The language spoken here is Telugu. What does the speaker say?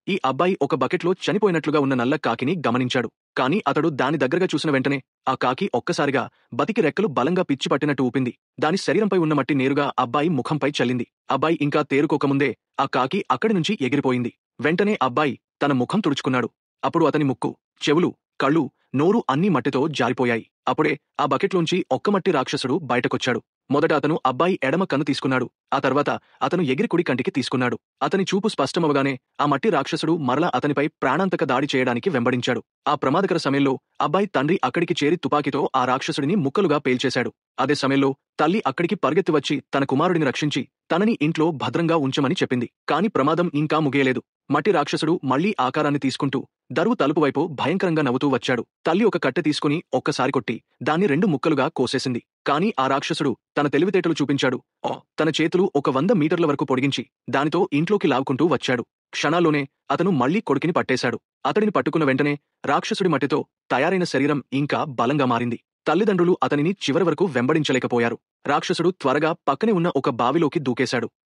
ఈ అబ్బాయి ఒక బకెట్లో చనిపోయినట్లుగా ఉన్న నల్ల కాకిని గమనించాడు. కాని అతడు దాని దగ్గరగా చూసిన వెంటనే ఆ కాకి ఒక్కసారిగా బతికి రెక్కలు బలంగా పిచ్చి పట్టినట్టు ఊపింది. దాని శరీరంపై ఉన్న మట్టి నేరుగా అబ్బాయి ముఖంపై చల్లింది. అబ్బాయి ఇంకా తేరుకోకముందే ఆ కాకి అక్కడి నుంచి ఎగిరిపోయింది. వెంటనే అబ్బాయి తన ముఖం తుడుచుకున్నాడు. అప్పుడు అతని ముక్కు, చెవులు, కళ్ళు, నోరు అన్నీ మట్టితో జారిపోయాయి. అప్పుడే ఆ బకెట్లోంచి ఒక్క మట్టి రాక్షసుడు బయటకొచ్చాడు. మొదట అతను అబ్బాయి ఎడమ కన్ను తీసుకున్నాడు. ఆ తర్వాత అతను ఎగిరి కుడి కంటికి తీసుకున్నాడు. అతని చూపు స్పష్టమవగానే ఆ మట్టి రాక్షసుడు మరలా అతనిపై ప్రాణాంతక దాడి చేయడానికి వెంబడించాడు. ఆ ప్రమాదకర సమయంలో అబ్బాయి తండ్రి అక్కడికి చేరి తుపాకీతో ఆ రాక్షసుడిని ముక్కలుగా పేల్చేశాడు. అదే సమయంలో తల్లి అక్కడికి పరిగెత్తి వచ్చి తన కుమారుడిని రక్షించి తనని ఇంట్లో భద్రంగా ఉంచమని చెప్పింది. కాని ప్రమాదం ఇంకా ముగియలేదు. మట్టి రాక్షసుడు మళ్లీ ఆకారాన్ని తీసుకుంటూ దరువు తలుపు వైపు భయంకరంగా నవ్వుతూ వచ్చాడు. తల్లి ఒక కట్టె తీసుకుని ఒక్కసారి కొట్టి దాన్ని 2 ముక్కలుగా కోసేసింది. కాని ఆ రాక్షసుడు తన తెలివితేటలు చూపించాడు. తన చేతులు ఒక 100 మీటర్ల వరకు పొడిగించి దానితో ఇంట్లోకి లాక్కుంటూ వచ్చాడు. క్షణాల్లోనే అతను మళ్లీ కొడుకుని పట్టేశాడు. అతడిని పట్టుకున్న వెంటనే రాక్షసుడి మట్టితో తయారైన శరీరం ఇంకా బలంగా మారింది. తల్లిదండ్రులు అతనిని చివరి వరకు వెంబడించలేకపోయారు. రాక్షసుడు త్వరగా పక్కనే ఉన్న ఒక బావిలోకి దూకేశాడు.